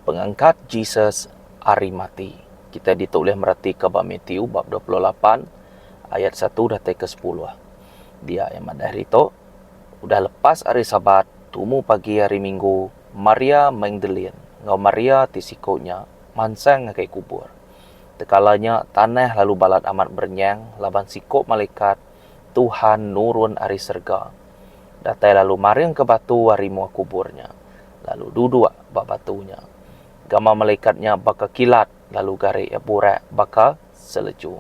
Pengangkat Jesus hari mati. Kita ditulis merati ke bab Matthew bab 28 ayat 1 dah ke 10. Dia yang madahri tu udah lepas hari Sabat, tumu pagi hari Minggu, Maria Magdalene ngau Maria tisikonya mansang ngakai kubur. Tekalanya tanah lalu balat amat bernyang, laban sikok malaikat Tuhan nurun ari serga. Datai lalu maring ke batu hari mua kuburnya. Lalu duduk bak batunya. Gama malaikatnya baka kilat, lalu garik ya burak baka seleju.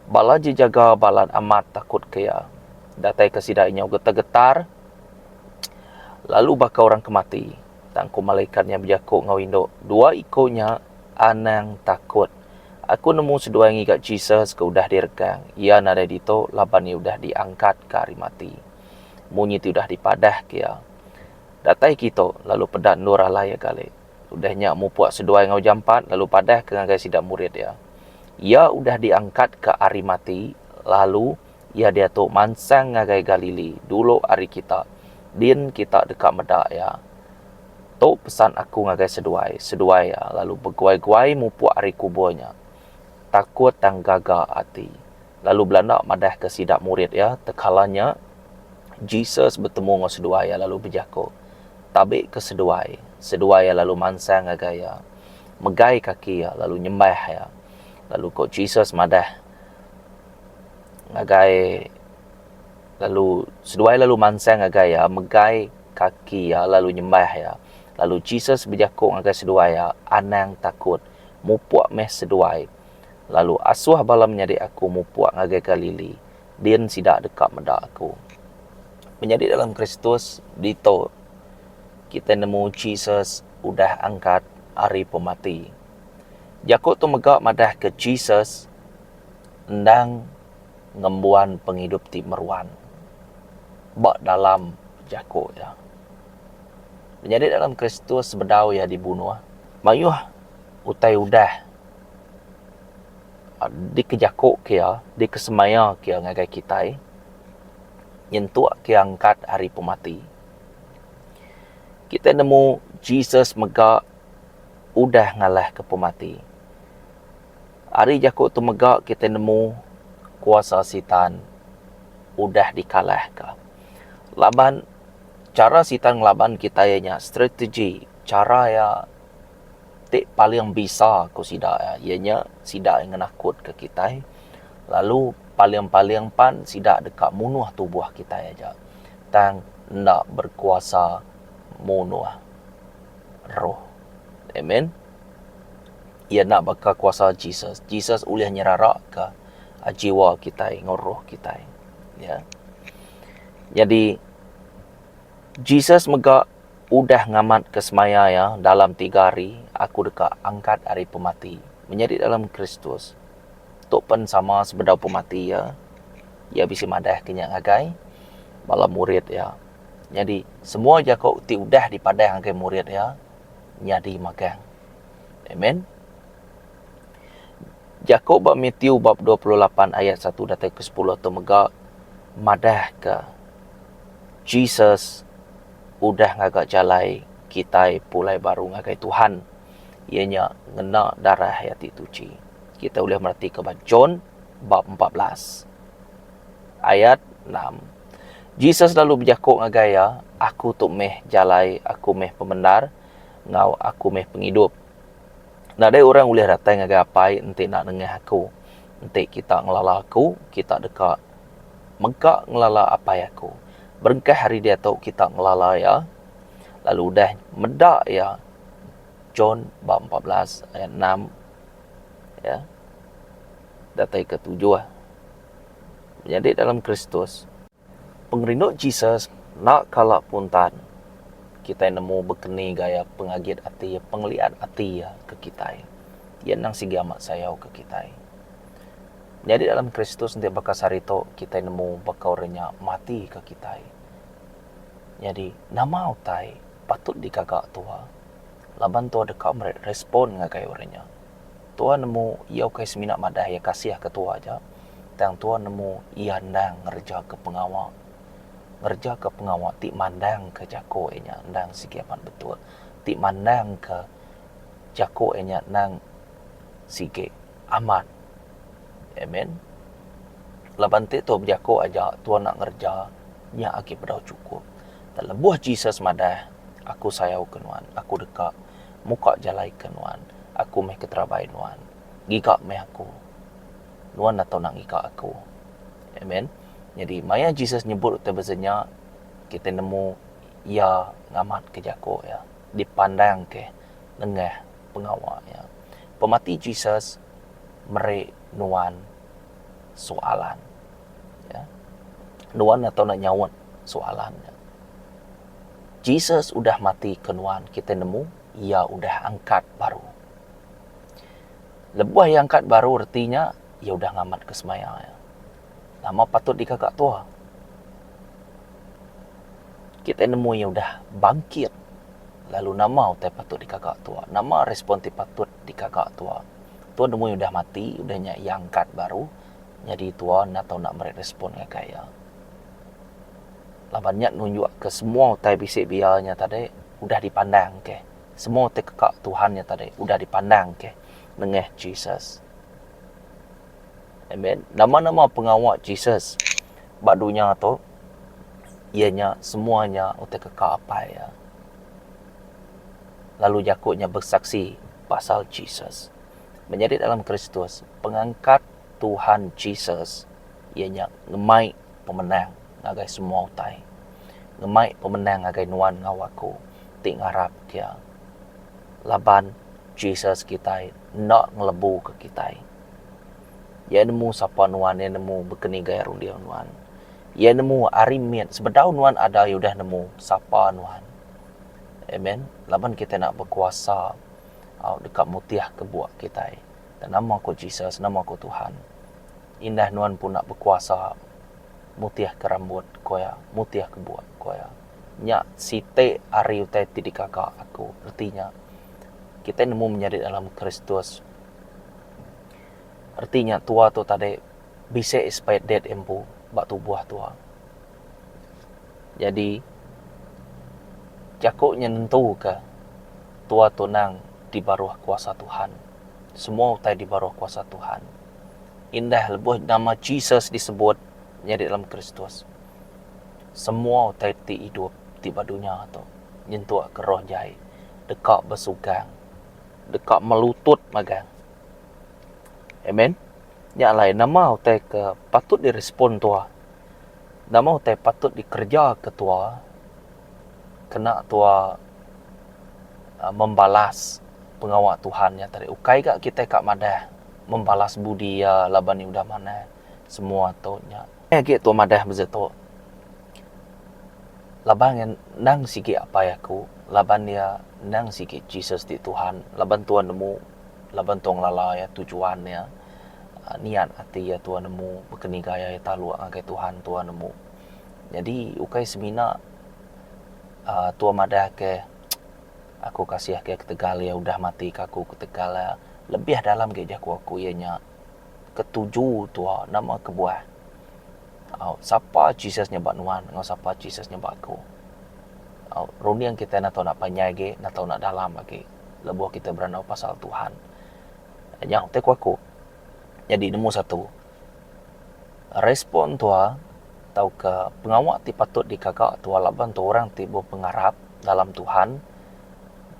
Bala jaga balat amat takut kaya. Datai kesidainya getar-getar, lalu baka orang kemati. Tangku malaikatnya berjakuk ngawindo. Dua ikonya anang takut. Aku nemu sedua yang ikat Jesus ke udah direkang. Ia nada dito laban ia udah diangkat ke hari mati. Munyi ti udah dipadah kia. Datai kita lalu pedat nur alaya kali. Udahnya mu puak sedua yang jampat lalu padah ke ngagai sidak murid ya. Ia udah diangkat ke hari mati lalu ia dia tu mansang ngagai Galili dulu hari kita. Din kita dekat medak ya. Tu pesan aku ngagai seduai ya lalu berguai-guai mu puak hari kuburnya. Takut dan gagah hati. Lalu belanda madah ke sidak murid ya. Tekalanya Jesus bertemu dengan seduai lalu berjaku. Tabik ke seduai. Seduai lalu mansang agaya. Megai kaki ya lalu nyembah ya. Lalu kok Jesus madah ngagai lalu seduai lalu mansang agaya megai kaki ya lalu nyembah ya. Lalu Jesus berjaku ngagai seduai ya anang takut mupuak meh seduai. Lalu asuh bala menyadik aku mupuak ngagai Galili. Din sidak dekat medak aku. Menjadi dalam Kristus dito kita nemu Jesus udah angkat hari pemati. Jakut tu megak madah ke Jesus endang ngembuan penghidup ti meruan. Bak dalam jakut ya. Menjadi dalam Kristus bedau ya dibunuh. Mayuh utai udah di kejakuk kia, di kesemaya kia ngagai kita nyentuak kia angkat hari pemati. Kita nemu Jesus megak udah ngalah ke pemati. Hari jakuk tu megak kita nemu kuasa sitan udah dikalah ke. Laban cara sitan ngelaban kita ianya strategi, cara ya tik paling bisa aku sidak ya. Ianya sidak yang nakut ke kita. Lalu paling-paling pan sidak dekat munuh tubuh kita aja. Tang nak berkuasa munuh roh. Amen. Ia nak bakal kuasa Jesus. Jesus ulih nyerarak ke jiwa kita, roh kita. Ya. Jadi Jesus megak udah ngamat ke semaya ya dalam 3 hari aku dekat angkat hari pemati. Menjadi dalam Kristus. Tok pen sama sebedau pemati ya. Ia bisa madah kenyak agai bala murid ya. Jadi semua jakok ti udah dipadah angkai murid ya. Nyadi makan. Amen. Jakok bab Matthew bab 28 ayat 1 datang ke 10 tu megak madah ke Jesus udah ngagak jalai kita pulai baru ngagai Tuhan. Ianya ngena darah hayati tuci. Kita boleh merhati ke John bab 14 ayat 6. Jesus lalu berjakuk ngagaya, aku tu meh jalai, aku meh pembenar, ngau aku meh penghidup. Nah, ada orang boleh datang ngagai apai enti nak dengah aku. Enti kita ngelala aku, kita dekat megak ngelala apai aku. Berengkah hari dia tahu kita ngelala ya. Lalu dah medak ya. John bab 14 ayat 6 ya. Datai ke-7 Menjadi dalam Kristus pengerinduk Jesus nak kalak puntan kita nemu berkeni gaya pengagit hati, penglihat hati ya ke kita. Ia nang sigi amat sayau ke kita. Jadi dalam Kristus nanti bakal sarito kita nemu bakal orangnya mati ke kita. Jadi nama utai patut dikagak tua. Laban tua dekat respon ngagai orangnya. Tua nemu ia kai seminat madah ya kasih ke tua aja. Tang tua nemu ia ndang ngerja ke pengawal. Ngerja ke pengawal ti mandang ke jako enya ndang sikiapan betul. Ti mandang ke jako enya nang sige aman. Amen. Laban tu jako aja Tuhan nak ngerja nya agi pedau cukup. Dan lebuh Jesus madah aku sayau kenuan, aku dekat muka jalai kenuan, aku meh keterabai nuan. Gigak meh aku. Nuan atau nak gigak aku. Amen. Jadi maya Jesus nyebut terbezanya kita nemu ia ngamat ke jako ya. Dipandang ke nengah pengawal ya. Pemati Jesus mere nuan soalan ya. Nuan atau nak nyawat soalannya. Jesus udah mati kenuan, kita nemu ia udah angkat baru. Lebuh yang angkat baru artinya ia udah ngamat ke semaya ya. Nama patut dikagak tua. Kita nemu ia udah bangkit. Lalu nama utai patut dikagak tua. Nama respon ti patut dikagak tua. Tuan nemu ia udah mati, udahnya ia angkat baru. Jadi tuan atau nak merespon ya kaya. Labannya nunjuk ke semua utai bisik biarnya tadi udah dipandang ke. Semua utai kekak Tuhannya tadi udah dipandang ke. Nengah Jesus. Amen. Nama-nama pengawal Jesus badunya tu ianya semuanya utai kekak apa ya. Lalu Yakubnya bersaksi pasal Jesus. Menjadi dalam Kristus pengangkat Tuhan Jesus ianya ngemai pemenang ngagai semua utai. Ngemai pemenang ngagai nuan ngawaku tik ngarap dia. Laban Jesus kita nak ngelebu ke kita. Ya nemu sapa nuan, ya nemu berkeni gaya rundia nuan. Ya nemu arimian sebedau nuan ada ya udah nemu sapa nuan. Amen. Laban kita nak berkuasa dekat mutiah kebuat kita. Dan nama aku Jesus, nama aku Tuhan. Indah nuan pun nak berkuasa mutiah ke rambut koya, mutiah kebuat koya. Nya site ari utai tidikaka aku. Artinya kita nemu menjadi dalam Kristus. Artinya tua tu tadi bisa expired dead empu bak tubuh tua. Jadi jakuknya nentu ke tua tu nang di bawah kuasa Tuhan. Semua utai di bawah kuasa Tuhan. Indah lebuh nama Jesus disebut menjadi dalam Kristus. Semua utai ti hidup di badunya tu nyentuh ke roh jai. Dekat bersugang. Dekat melutut magang. Amen. Yang lain nama utai ke patut direspon tua. Nama utai patut dikerja ke tua. Kena tua membalas pengawal Tuhan yang tadi. Ukai kak kita kak madah membalas budi ya laban ni udah mana semua tu nya. Gitu madah bezeto. Laban yang nang sikit apa ya ku. Laban dia nang sikit Jesus di Tuhan. Laban Tuhan nemu. Laban tong lala ya tujuannya. Niat hati ya Tuhan nemu. Berkeni gaya ya talu agai Tuhan Tuhan nemu. Jadi ukai semina Tuhan madah ke aku kasih ke Tegal ya udah mati kaku ke Tegal ya. Lebih dalam ke jaku aku ianya ketujuh tua nama kebuah. Siapa Jesus nyebak nuan, ngau siapa Jesus nyebak aku. Runi yang kita nak tahu nak panjai ke, nak tahu nak dalam lagi. Lebuh kita beranau pasal Tuhan. Yang teku aku. Jadi nemu satu. Respon tua tahu ke pengawak ti patut dikagak tua laban tu orang ti pengarap dalam Tuhan.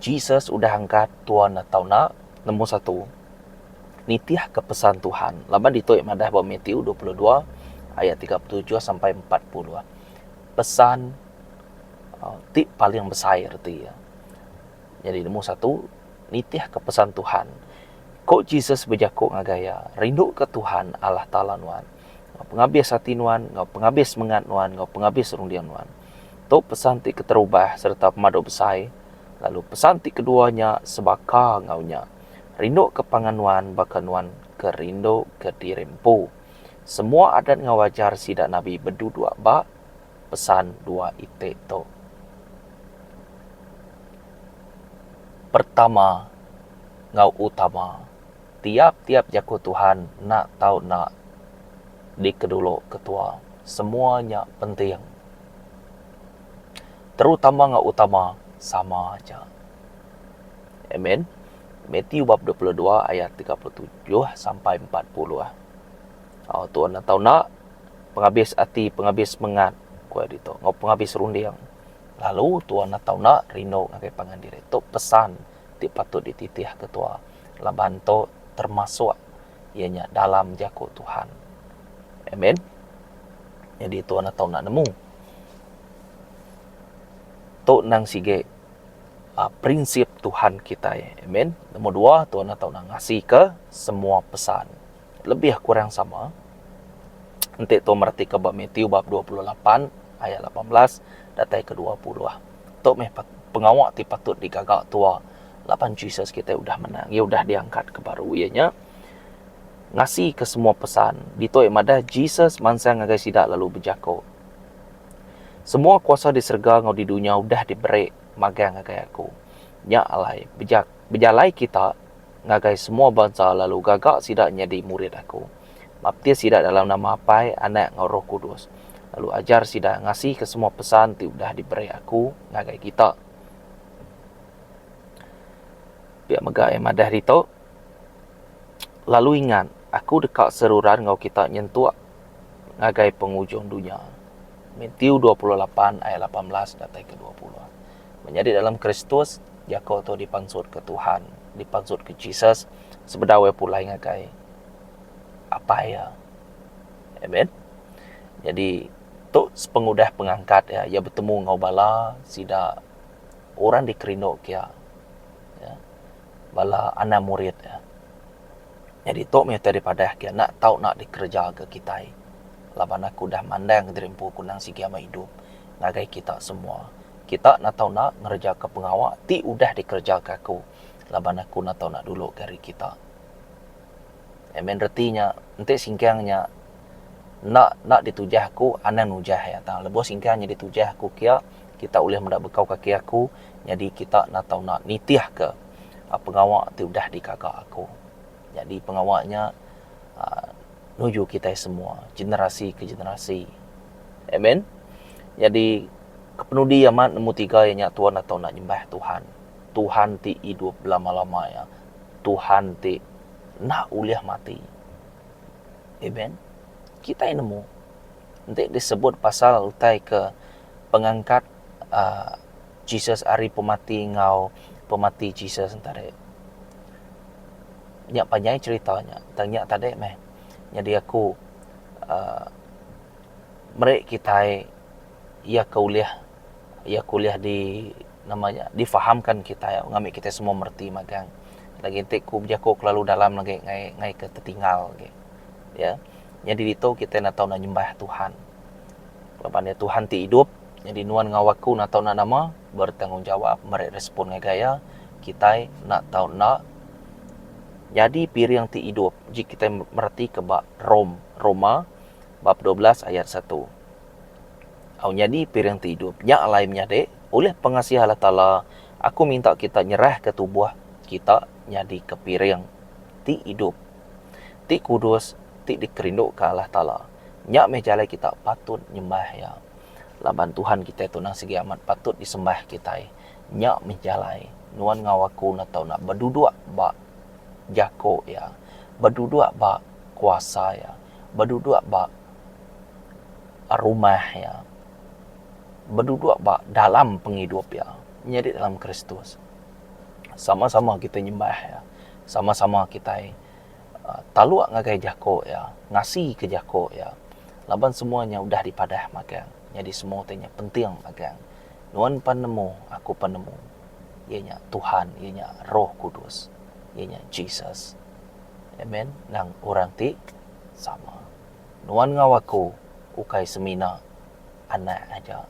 Jesus udah angkat Tuhan atau nak nemu satu. Nitiah ke pesan Tuhan. Laban dituik madah bahawa Matius 22 ayat 37 sampai 40. Pesan tip paling besar arti ya. Jadi nemu satu, nitiah ke pesan Tuhan. Kok Jesus berjakuk ngagaya, rindu ke Tuhan Allah Ta'ala nuan. Ngau pengabis hati nuan, ngau pengabis mengat nuan, ngau pengabis rundian nuan. Tok pesan ti keterubah serta pemadu besar. Lalu pesan ti keduanya sebaka ngaunya. Rindu ke panganuan, bakanuan ke rindu ke dirempu. Semua adat ngawajar sidak Nabi berduduk bak pesan dua ite to. Pertama, ngau utama. Tiap-tiap jaku Tuhan nak tahu nak dikeduluk ketua. Semuanya penting. Terutama ngau utama sama aja. Amen. Matius bab 22 ayat 37 sampai 40. Tuan nak tahu nak penghabis hati, penghabis mengat kuat itu, ngau penghabis rundiang. Lalu tuan nak tahu nak rino ngakai pangan diri. Tu pesan ti patut dititih ketua. Laban tu termasuk ianya dalam jako Tuhan. Amen. Jadi tuan nak tahu nak nemu. Tu nang sige prinsip Tuhan kita ya. Amen. Nombor 2, Tuhan tahu nak ngasih ke semua pesan. Lebih kurang sama. Nanti tu merhati ke bab Matius bab 28 ayat 18 datai ke 20. Tu meh pengawak ti patut digagak tua. Lapan Jesus kita udah menang. Ya udah diangkat ke baru ianya. Ngasih ke semua pesan. Dito madah Jesus mansang ngagai sidak lalu berjako. Semua kuasa di surga ngau di dunia udah diberi magang ngagai aku. Nya alai bejalai kita ngagai semua bangsa lalu gagak sidak jadi murid aku. Baptis sidak dalam nama Apai, Anak ngau Roh Kudus. Lalu ajar sidak ngasih ke semua pesan ti udah diberi aku ngagai kita. Biar megah madah rito. Lalu ingat, aku dekat seruran ngau kita nyentuh ngagai penghujung dunia. Matius 28 ayat 18 datai ke 20. Menjadi dalam Kristus, jako tu dipansut ke Tuhan, dipansut ke Jesus, sebedawai pula ngagai apa ya. Amen. Jadi tu pengudah pengangkat ya, ia bertemu ngau bala sida orang dikerino kia. Ya. Bala anak murid ya. Jadi tu meh daripada kia nak tahu nak dikerja ke kita. Laban aku dah mandang derimpu kunang si kiamat hidup ngagai kita semua. Kita nak tahu nak ngerja ke pengawak ti udah dikerja ke aku. Laban aku nak tahu nak dulu dari kita. Amen. Retinya nanti singkangnya nak ditujah aku anan ujah ya tang. Lebo singkangnya ditujah aku kia kita boleh mendak bekau kaki aku. Jadi kita nak tahu nak nitiah ke pengawak ti udah dikagak aku. Jadi pengawaknya nuju kita semua, generasi ke generasi. Amen. Jadi kepenudi amat nemu 3 yang Tuhan atau nak nyembah Tuhan. Tuhan ti hidup lama-lama ya. Tuhan ti nak uliah mati. Amen. Kita yang nemu. Nanti disebut pasal utai ke pengangkat Jesus hari pemati ngau pemati Jesus antara. Nyak panjang ceritanya. Tanya tadi meh. Jadi aku mereka kita ia kuliah di namanya difahamkan kita ya ngambil kita semua merti magang lagi entek ku jako lalu dalam lagi ngai ke tertinggal lagi ya. Jadi itu kita nak tahu nak nyembah Tuhan. Lepas Tuhan ti hidup jadi nuan ngawaku nak tahu nak nama bertanggungjawab mereka respon ngai gaya kita nak tahu nak jadi piring ti hidup. Jika kita merhati ke bab Roma bab 12 ayat 1. Au jadi piring ti hidup. Nya alai menyade oleh pengasih Allah Taala, aku minta kita nyerah ke tubuh kita jadi ke piring ti hidup. Ti kudus, ti dikerinduk ke Allah Taala. Nya mejalai kita patut nyembah ya. Laban Tuhan kita tu nang segi amat patut disembah kita. Nya mejalai nuan ngawaku nak tahu nak berduduk bak jako ya, berduduk bak kuasa ya, berduduk bak rumah ya, berduduk bak dalam penghidup ya, menjadi dalam Kristus. Sama-sama kita nyembah ya, sama-sama kita taluak ngagai jako ya, ngasih ke jako ya. Laban semuanya udah dipadah magang. Jadi semua tanya penting magang. Nuan panemu, aku panemu. Ianya Tuhan, ianya Roh Kudus. Ianya Jesus. Amen. Nang orang ti sama. Nuan ngawaku ukai semina anak aja.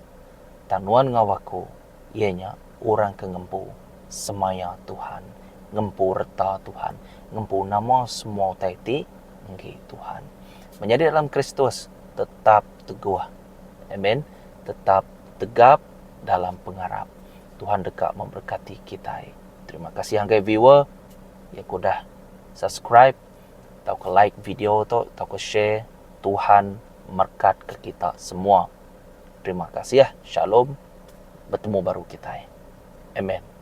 Dan nuan ngawaku ianya orang kengempu semaya Tuhan. Ngempu reta Tuhan. Ngempu nama semua taiti nggi Tuhan. Menjadi dalam Kristus tetap teguh. Amen. Tetap tegap dalam pengharap. Tuhan dekat memberkati kita. Terima kasih anggai viewer. Ya kudah subscribe, atau ke like video tu, atau ke share. Tuhan berkat ke kita semua. Terima kasih ya. Shalom. Bertemu baru kita. Amen.